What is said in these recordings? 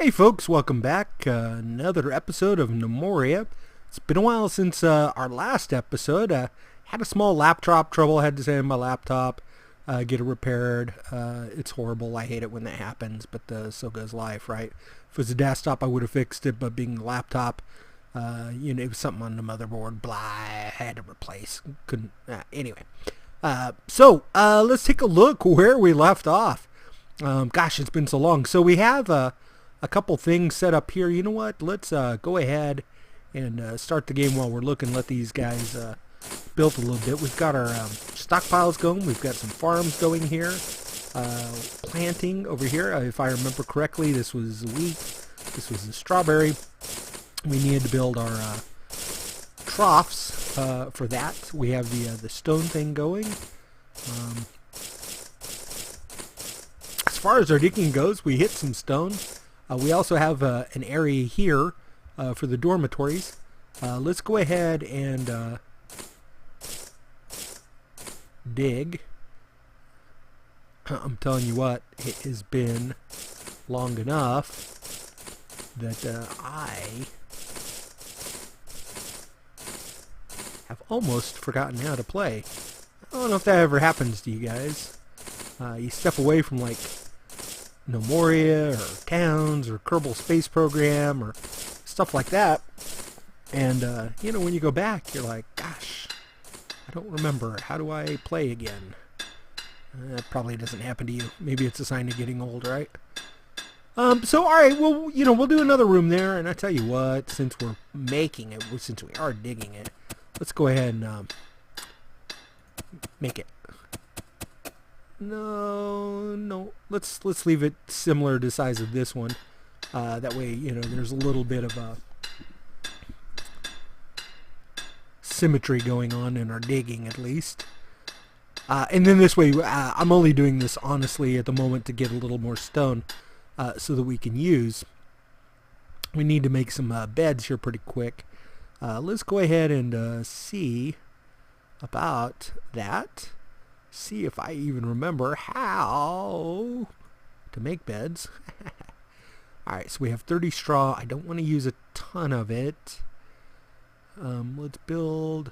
Hey folks, welcome back. Another episode of Gnomoria. It's been a while since our last episode. Had a small laptop trouble. Had to send my laptop, get it repaired. It's horrible. I hate it when that happens, but so goes life, right? If it was a desktop, I would have fixed it, but being a laptop, it was something on the motherboard. Blah, I had to replace. Couldn't. Anyway. So let's take a look where we left off. Gosh, it's been so long. So we have a couple things set up here. You know what? Let's go ahead and start the game while we're looking. Let these guys build a little bit. We've got our stockpiles going. We've got some farms going here. Planting over here. If I remember correctly, this was wheat. This was the strawberry. We needed to build our troughs for that. We have the stone thing going. As far as our digging goes, we hit some stone. We also have an area here for the dormitories. Let's go ahead and dig. I'm telling you what, it has been long enough that I have almost forgotten how to play. I don't know if that ever happens to you guys. You step away from like Gnomoria or Towns or Kerbal Space Program or stuff like that, and when you go back, you're like, gosh, I don't remember. How do I play again? That probably doesn't happen to you. Maybe it's a sign of getting old, right? So alright, well, we'll do another room there, and I tell you what, since we're making it, since we are digging it, let's go ahead and make it. No. Let's leave it similar to the size of this one. That way, there's a little bit of symmetry going on in our digging, at least. And then this way, I'm only doing this honestly at the moment to get a little more stone, so that we can use. We need to make some beds here pretty quick. Let's go ahead and see about that. See if I even remember how to make beds. Alright, so we have 30 straw. I don't want to use a ton of it. Let's build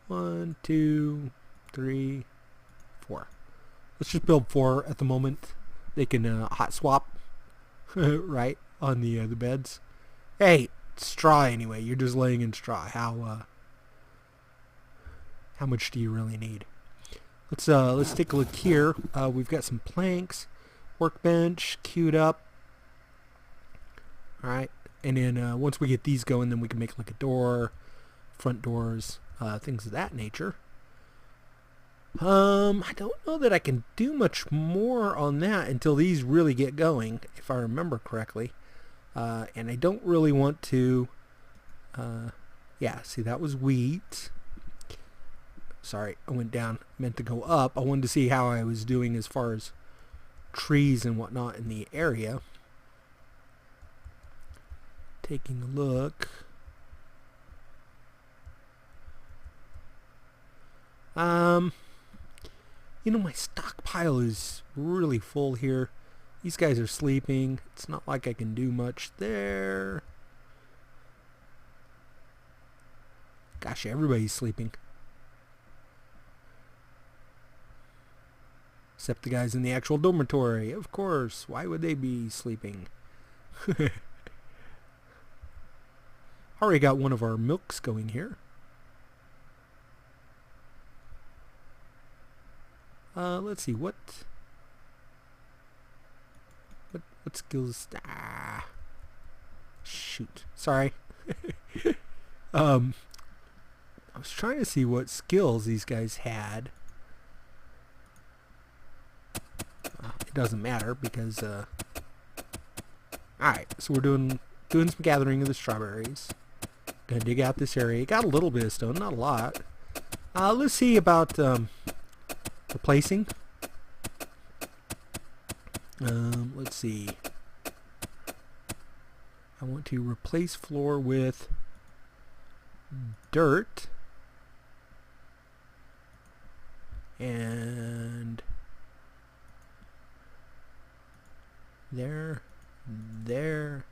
1, 2, 3, 4. Let's just build 4 at the moment. They can hot swap right on the beds. Hey, straw anyway. You're just laying in straw. How much do you really need? Let's take a look here. We've got some planks, workbench queued up. All right, and then once we get these going, then we can make like a door, front doors, things of that nature. I don't know that I can do much more on that until these really get going, if I remember correctly. And I don't really want to. Yeah, see, that was wheat. Sorry, I went down. Meant to go up. I wanted to see how I was doing as far as trees and whatnot in the area. Taking a look. My stockpile is really full here. These guys are sleeping. It's not like I can do much there. Gosh, everybody's sleeping. Except the guys in the actual dormitory. Of course. Why would they be sleeping? Already got one of our milks going here. Let's see. What skills? Shoot. Sorry. I was trying to see what skills these guys had. It doesn't matter because alright, so we're doing some gathering of the strawberries. Gonna dig out this area. Got a little bit of stone, not a lot. Let's see about replacing. Let's see. I want to replace floor with dirt and There. There.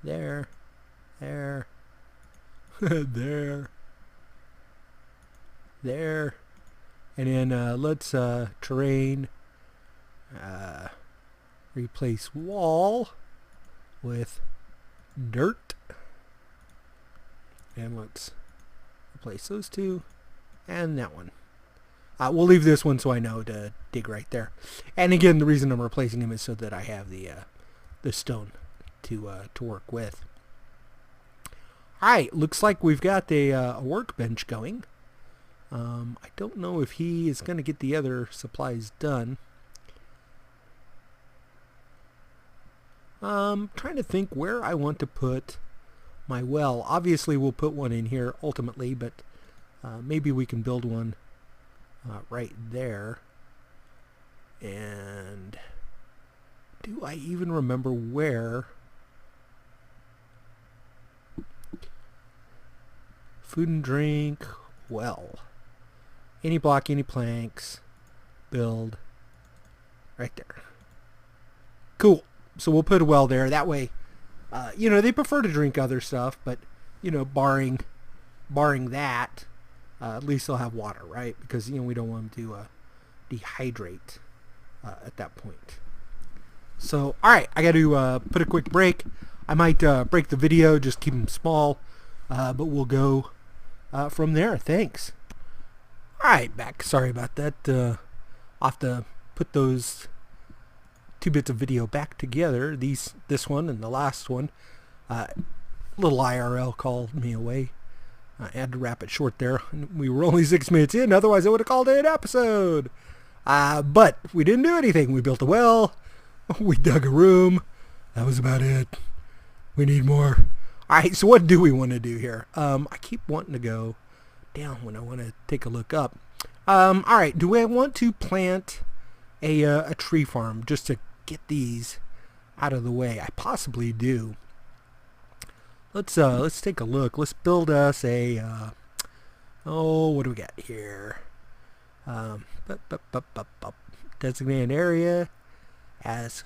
There. There. There. There. And then let's terrain replace wall with dirt. And let's replace those two and that one. We'll leave this one so I know to dig right there. And again, the reason I'm replacing them is so that I have the stone to work with. Alright, looks like we've got a workbench going. I don't know if he is going to get the other supplies done. Trying to think where I want to put my well. Obviously we'll put one in here ultimately, but maybe we can build one right there. And do I even remember where? Food and drink, well. Any block, any planks, build, right there. Cool. So we'll put a well there. That way, you know, they prefer to drink other stuff, but, you know, barring that, at least they'll have water, right? Because, you know, we don't want them to dehydrate at that point. So, all right, I got to put a quick break. I might break the video, just keep them small, but we'll go from there. Thanks. All right, back. Sorry about that. I'll have to put those 2 bits of video back together. This one and the last one. Little IRL called me away. I had to wrap it short there. We were only 6 minutes in, otherwise I would have called it an episode. But we didn't do anything. We built a well. We dug a room. That was about it. We need more. Alright, so what do we want to do here? I keep wanting to go down when I want to take a look up. Alright, do I want to plant a tree farm just to get these out of the way? I possibly do. Let's take a look. Let's build us a what do we got here? Designated area as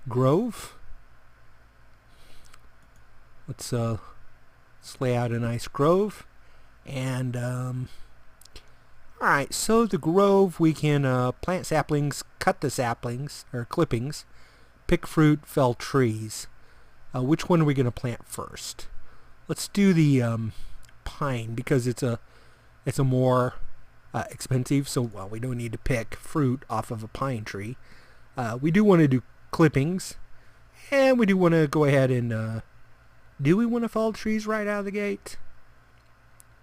grove. Let's lay out a nice grove. And alright, so the grove, we can plant saplings, cut the saplings or clippings, pick fruit, fell trees. Which one are we going to plant first? Let's do the pine, because it's a more expensive, so well, we don't need to pick fruit off of a pine tree. We do want to do clippings, and we do want to go ahead and do we want to fell trees right out of the gate?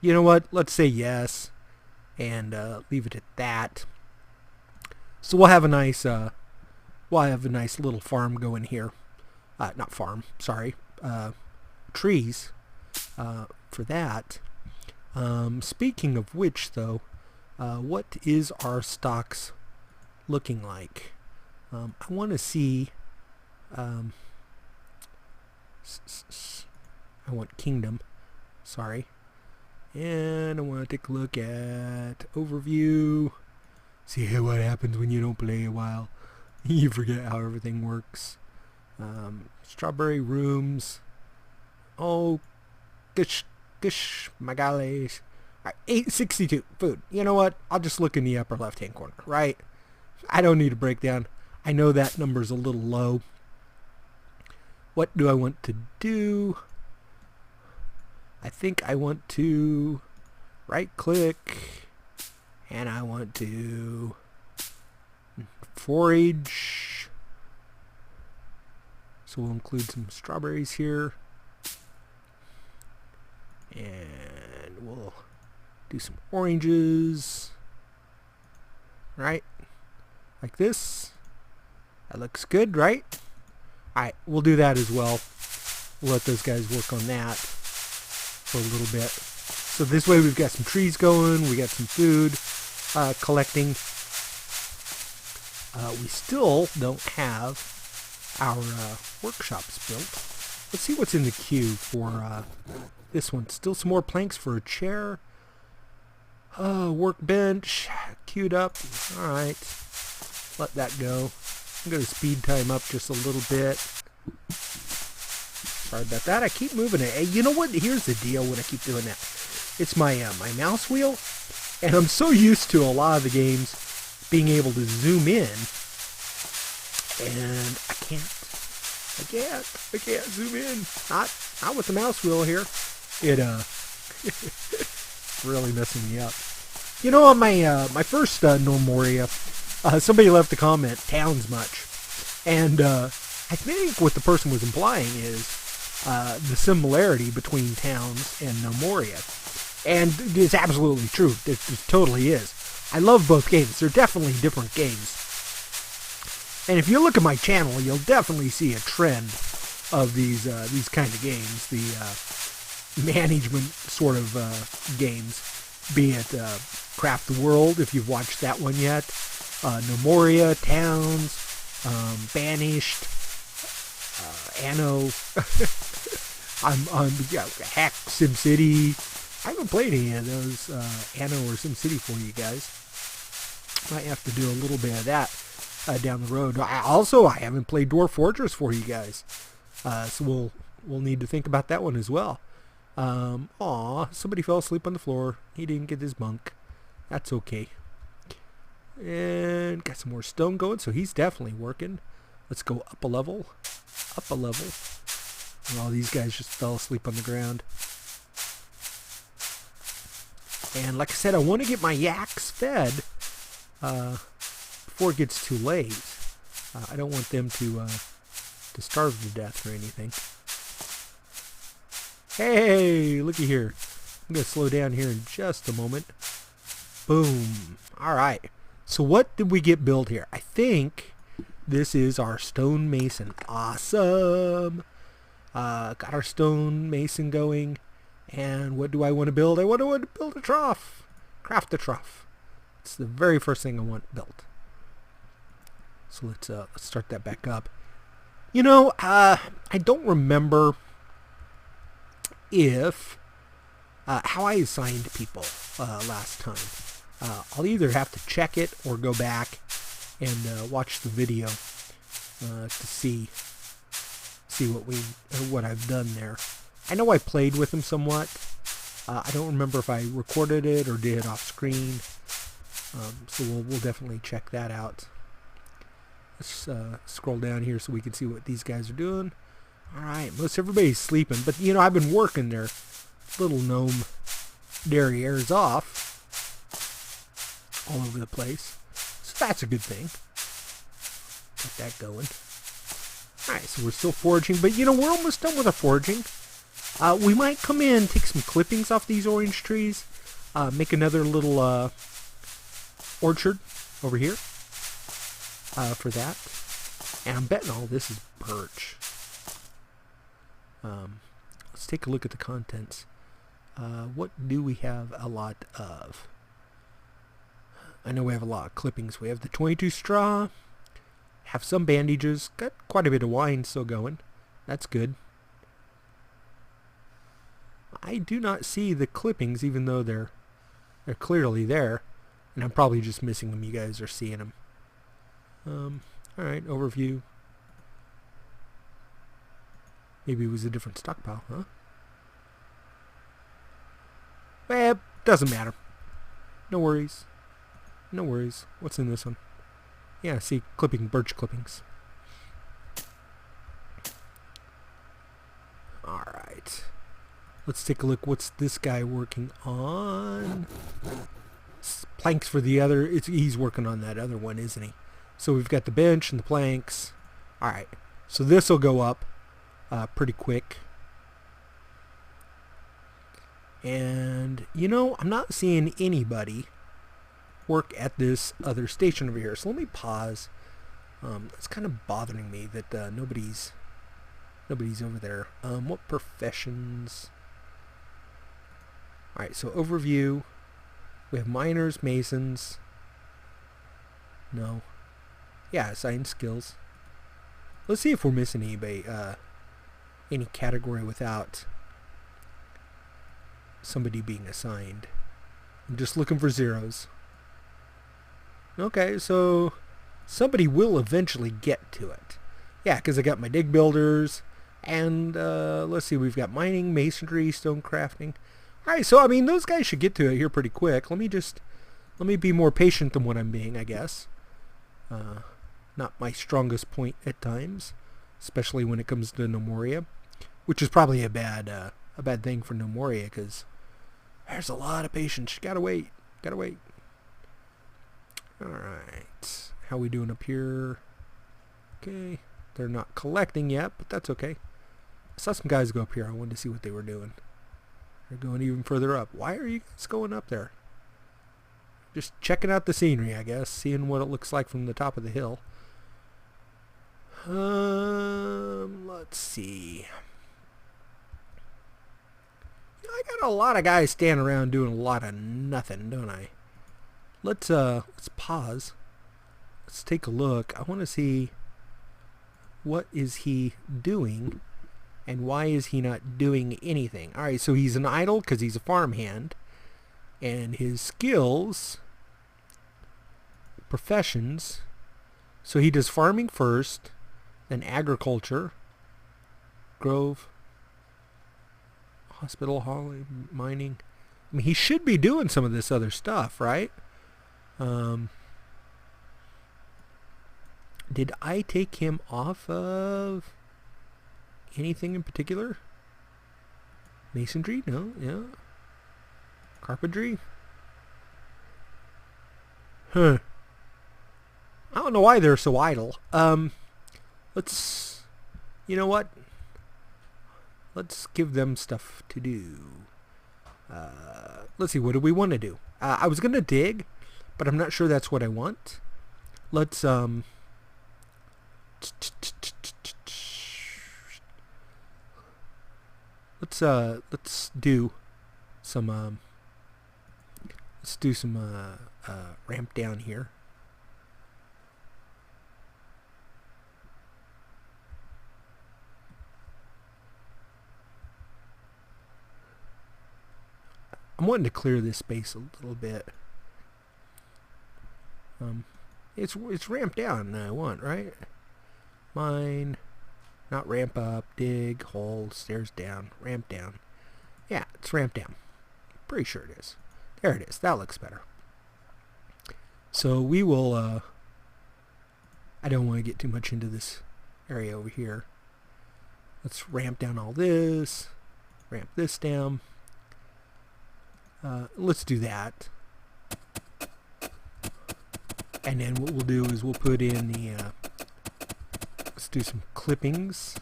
You know what? Let's say yes, and leave it at that. So we'll have a nice little farm going here. Not farm, sorry. Trees for that. Speaking of which, though, what is our stocks looking like? I want to see. I want kingdom. Sorry. And I want to take a look at overview. See what happens when you don't play a while. You forget how everything works. Strawberry rooms. Oh, gosh, my gollies. All right, 862 food. You know what? I'll just look in the upper left-hand corner, right? I don't need a breakdown. I know that number's a little low. What do I want to do? I think I want to right-click, and I want to forage. So we'll include some strawberries here. And we'll do some oranges. Right? Like this. That looks good, right? Alright, we'll do that as well. We'll let those guys work on that for a little bit. So this way we've got some trees going. We got some food collecting. We still don't have our workshops built. Let's see what's in the queue for this one. Still some more planks for a chair. Workbench. Queued up. Alright. Let that go. I'm going to speed time up just a little bit. Sorry about that. I keep moving it. Hey, you know what? Here's the deal when I keep doing that. It's my my mouse wheel. And I'm so used to a lot of the games being able to zoom in. And I can't zoom in. Not with the mouse wheel here. It really messing me up. You know, on my first Gnomoria, somebody left a comment, towns much. And I think what the person was implying is the similarity between towns and Gnomoria. And it's absolutely true. It totally is. I love both games. They're definitely different games. And if you look at my channel, you'll definitely see a trend of these kind of games. The management sort of games. Be it Craft the World, if you've watched that one yet. Gnomoria, Towns, Banished, Anno. Hack SimCity. I haven't played any of those Anno or SimCity for you guys. Might have to do a little bit of that down the road. I haven't played Dwarf Fortress for you guys, so we'll need to think about that one as well. Somebody fell asleep on the floor. He didn't get his bunk. That's okay. And got some more stone going, so he's definitely working. Let's go up a level. Up a level. Well, these guys just fell asleep on the ground. And like I said, I want to get my yaks fed before it gets too late. I don't want them to starve to death or anything. Hey, looky here. I'm going to slow down here in just a moment. Boom. Alright. So what did we get built here? I think this is our stone mason. Awesome. Got our stone mason going. And what do I want to build? I want to build a trough. Craft a trough. It's the very first thing I want built. So let's start that back up. You know, I don't remember if how I assigned people last time. I'll either have to check it or go back and watch the video to see what I've done there. I know I played with him somewhat. I don't remember if I recorded it or did it off screen. So we'll definitely check that out. Let's scroll down here so we can see what these guys are doing. Alright, most everybody's sleeping. But, you know, I've been working their little gnome derrieres off all over the place. So that's a good thing. Got that going. Alright, so we're still foraging. But, you know, we're almost done with our foraging. We might come in, take some clippings off these orange trees, make another little orchard over here for that. And I'm betting all this is birch. Let's take a look at the contents. What do we have a lot of? I know we have a lot of clippings. We have the 22 straw, have some bandages, got quite a bit of wine still going. That's good. I do not see the clippings, even though they're clearly there, and I'm probably just missing them. You guys are seeing them. Alright, overview. Maybe it was a different stockpile, huh? Well, doesn't matter. No worries. No worries. What's in this one? Yeah, see, birch clippings. Alright. Let's take a look. What's this guy working on? Planks for the other. He's working on that other one, isn't he? So we've got the bench and the planks. Alright. So this will go up pretty quick. And, you know, I'm not seeing anybody work at this other station over here. So let me pause. It's kind of bothering me that nobody's over there. What professions? Alright, so overview. We have miners, masons. No. Yeah, assigned skills. Let's see if we're missing anybody, any category without somebody being assigned. I'm just looking for zeros. Okay, so somebody will eventually get to it. Yeah, because I got my dig builders, and let's see, we've got mining, masonry, stone crafting. All right, so I mean, those guys should get to it here pretty quick. Let me be more patient than what I'm being, I guess. Not my strongest point at times, especially when it comes to Gnomoria, which is probably a bad thing for Gnomoria, because there's a lot of patience. You gotta wait. All right, how we doing up here? Okay, they're not collecting yet, but that's okay. I saw some guys go up here. I wanted to see what they were doing. They're going even further up. Why are you guys going up there? Just checking out the scenery, I guess, seeing what it looks like from the top of the hill. Let's see. I got a lot of guys standing around doing a lot of nothing, don't I? Let's pause. Let's take a look. I want to see what is he doing and why is he not doing anything. All right, so he's an idle because he's a farmhand, and his skills, professions, so he does farming first, then agriculture, grove, hospital, hauling, mining. I mean, he should be doing some of this other stuff, right? Did I take him off of anything in particular? Masonry? No, yeah. Carpentry? Huh. I don't know why they're so idle. Let's, you know what? Let's give them stuff to do. Let's see, what do we want to do? I was going to dig, but I'm not sure that's what I want. Let's do some ramp down here. I'm wanting to clear this space a little bit. It's ramp down I want, right? Mine, not ramp up, dig, hole, stairs down, ramp down. Yeah, it's ramp down. Pretty sure it is. There it is. That looks better. So we will, I don't want to get too much into this area over here. Let's ramp down all this, ramp this down. Let's do that. And then what we'll do is we'll put in the, let's do some clippings.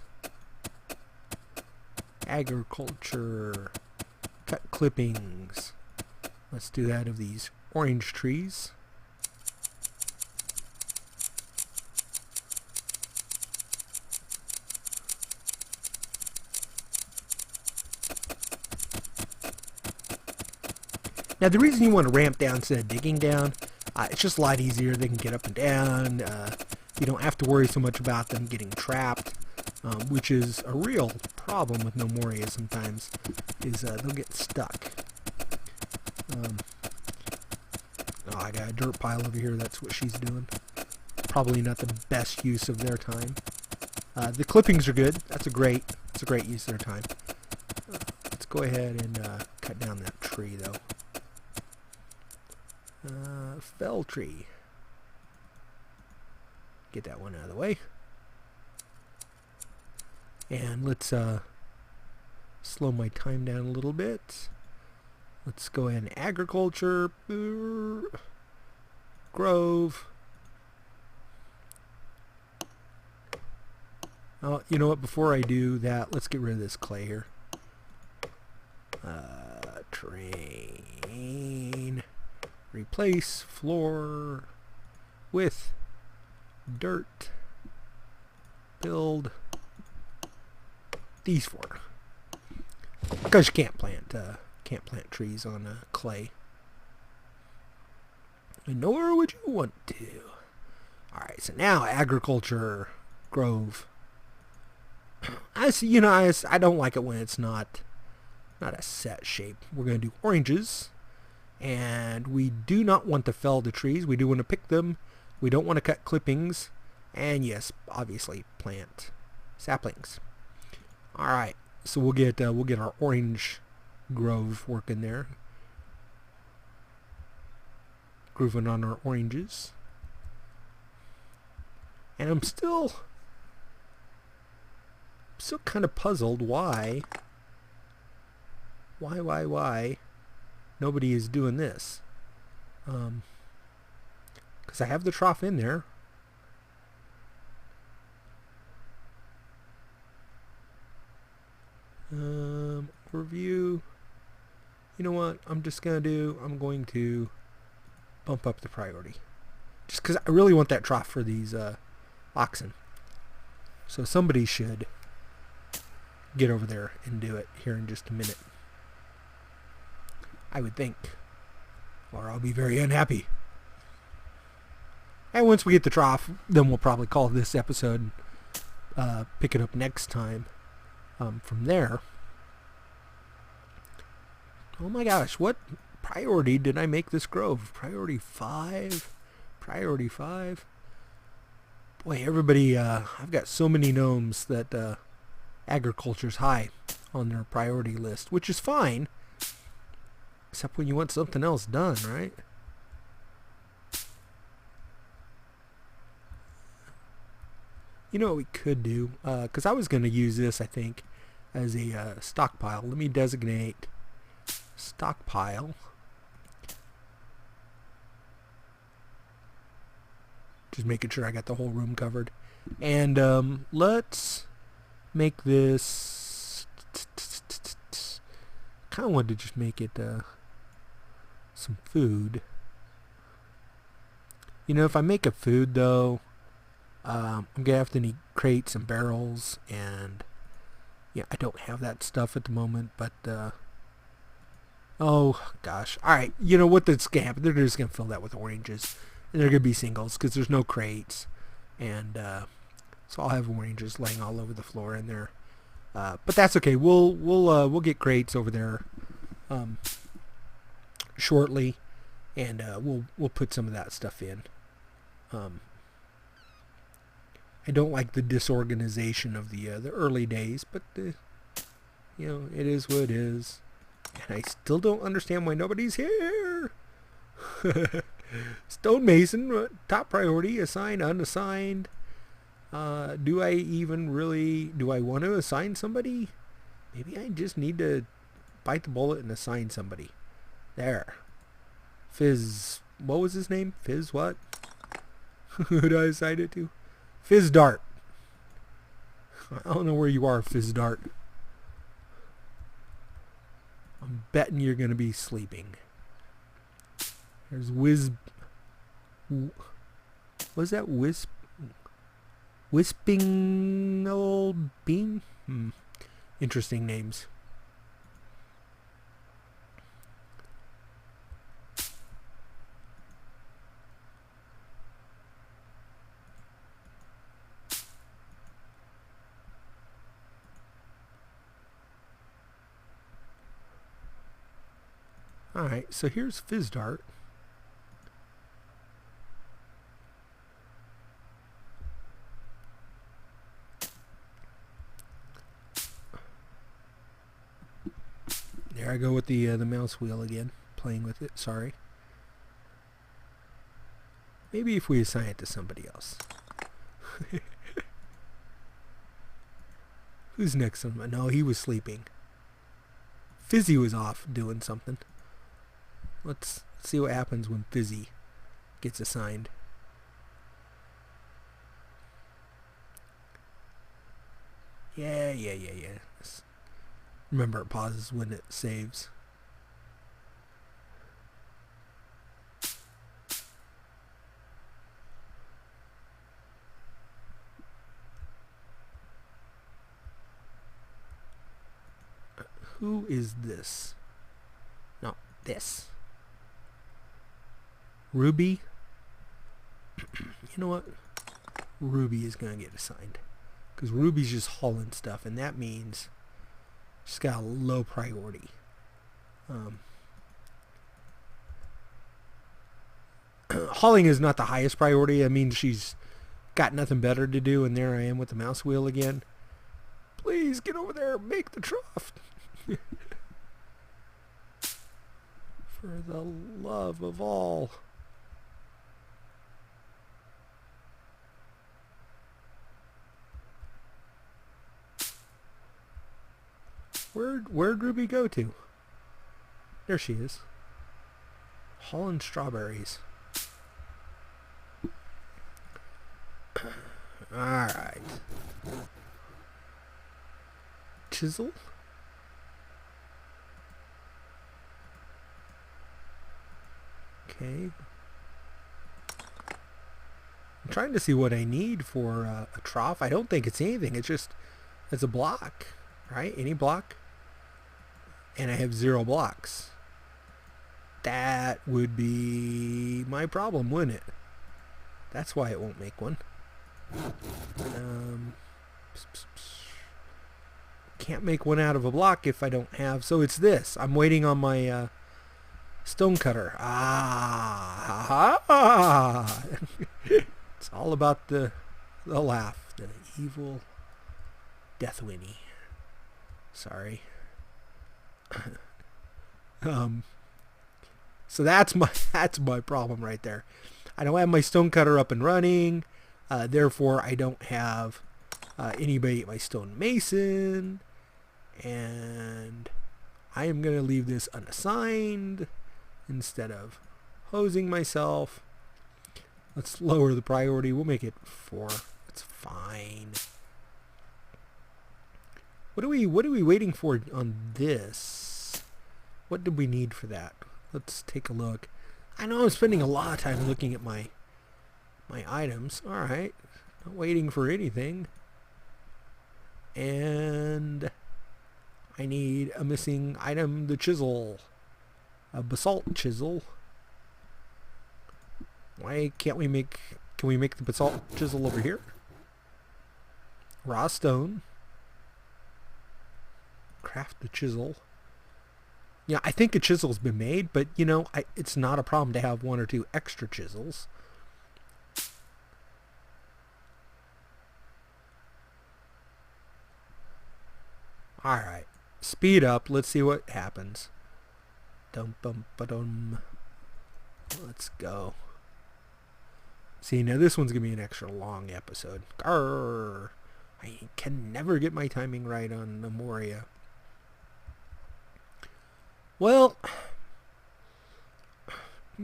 Agriculture, cut clippings. Let's do that of these orange trees. Now the reason you want to ramp down instead of digging down, it's just a lot easier. They can get up and down. You don't have to worry so much about them getting trapped, which is a real problem with Gnomoria sometimes, is they'll get stuck. Oh, I got a dirt pile over here. That's what she's doing. Probably not the best use of their time. The clippings are good. That's a great use of their time. Let's go ahead and cut down that tree, though. Fell tree. Get that one out of the way. And let's slow my time down a little bit. Let's go ahead and agriculture. Grove. Oh, you know what? Before I do that, let's get rid of this clay here. Terrain. Replace floor with dirt. Build these four. Because you can't plant trees on clay. And nor would you want to. Alright, so now agriculture, grove. I don't like it when it's not not a set shape. We're going to do oranges. And we do not want to fell the trees. We do want to pick them. We don't want to cut clippings. And yes, obviously plant saplings. All right. So we'll get our orange grove working there. Grooving on our oranges. And I'm still kind of puzzled why nobody is doing this. Because I have the trough in there. Review. You know what I'm going to bump up the priority. Just because I really want that trough for these oxen. So somebody should get over there and do it here in just a minute. I would think. Or I'll be very unhappy. And once we get the trough, then we'll probably call this episode, pick it up next time from there. Oh my gosh, what priority did I make this grove? Priority 5? Priority 5? Boy, everybody, I've got so many gnomes that agriculture's high on their priority list, which is fine. Except when you want something else done, right? You know what we could do? Because I was going to use this, I think, as a stockpile. Let me designate stockpile. Just making sure I got the whole room covered. And let's make this... kind of wanted to just make it some food. You know, if I make a food, though, I'm going to have to need crates and barrels, and yeah, I don't have that stuff at the moment, but oh gosh. Alright, you know what that's going to happen? They're just going to fill that with oranges, and they're going to be singles, because there's no crates, and so I'll have oranges laying all over the floor in there. But that's okay. We'll get crates over there shortly, and we'll put some of that stuff in. I don't like the disorganization of the early days, but you know, it is what it is. And I still don't understand why nobody's here. Stonemason, top priority, assign, unassigned. Do I want to assign somebody? Maybe I just need to bite the bullet and assign somebody. There. Fizz, what was his name? Fizz what? Who did I assign it to? Fizz Dart. I don't know where you are, Fizz Dart. I'm betting you're going to be sleeping. There's was that Wisping Old Bean? Interesting names. Alright, so here's Fizzdart. There I go with the mouse wheel again, playing with it, sorry. Maybe if we assign it to somebody else. Who's next on my... No, he was sleeping. Fizzy was off doing something. Let's see what happens when Fizzy gets assigned. Yeah. Remember, it pauses when it saves. Who is this? No, this. Ruby. You know what? Ruby is going to get assigned. Because Ruby's just hauling stuff, and that means She's got a low priority. Hauling is not the highest priority. I mean, she's got nothing better to do, and there I am with the mouse wheel again. Please get over there and make the trough. For the love of all. Where'd Ruby go to? There she is. Hauling strawberries. Alright. Chisel? Okay. I'm trying to see what I need for a trough. I don't think it's anything. It's just, it's a block. Right? Any block. And I have 0 blocks. That would be my problem, wouldn't it? That's why it won't make one. Can't make one out of a block if I don't have. So it's this. I'm waiting on my stone cutter. It's all about the laugh. The evil Death Winnie. Sorry. So that's my problem right there. I don't have my stone cutter up and running. Therefore, I don't have anybody at my stone mason. And I am going to leave this unassigned instead of hosing myself. Let's lower the priority. We'll make it 4. That's fine. What are we waiting for on this? What did we need for that? Let's take a look. I know I'm spending a lot of time looking at my items. Alright. Not waiting for anything. And I need a missing item, the chisel. A basalt chisel. Why can't we make... Can we make the basalt chisel over here? Raw stone. Craft the chisel. Yeah, I think a chisel's been made, but, you know, it's not a problem to have 1 or 2 extra chisels. Alright. Speed up. Let's see what happens. Dum-bum-ba-dum. Let's go. See, now this one's going to be an extra long episode. Arrgh. I can never get my timing right on Gnomoria. Well,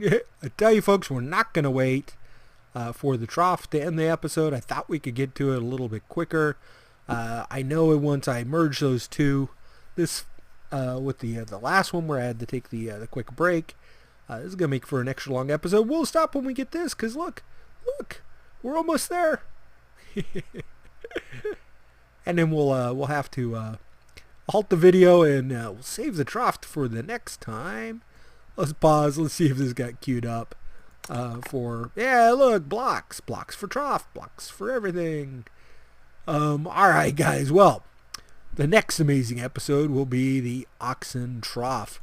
I tell you folks, we're not going to wait for the trough to end the episode. I thought we could get to it a little bit quicker. I know once I merge those two, this with the last one where I had to take the quick break, this is going to make for an extra long episode. We'll stop when we get this, because look, we're almost there. And then we'll have to halt the video and we'll save the trough for the next time. Let's pause. Let's see if this got queued up for, yeah, look, blocks for trough, blocks for everything. Alright guys, well, the next amazing episode will be the oxen trough.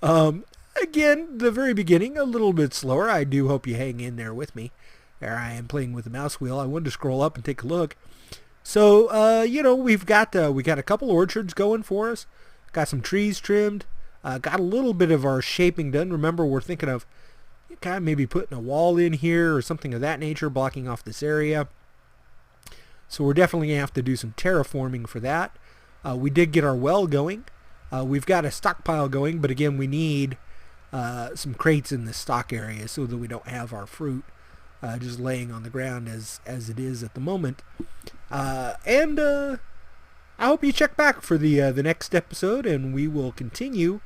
Again, the very beginning, a little bit slower. I do hope you hang in there with me. There I am playing with the mouse wheel. I wanted to scroll up and take a look. So, you know, we got a couple orchards going for us. Got some trees trimmed. Got a little bit of our shaping done. Remember, we're thinking of kind of maybe putting a wall in here or something of that nature, blocking off this area. So we're definitely going to have to do some terraforming for that. We did get our well going. We've got a stockpile going, but again, we need some crates in the stock area so that we don't have our fruit just laying on the ground as it is at the moment. And I hope you check back for the next episode, and we will continue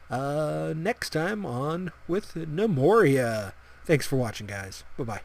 next time on with Gnomoria. Thanks for watching, guys. Bye-bye.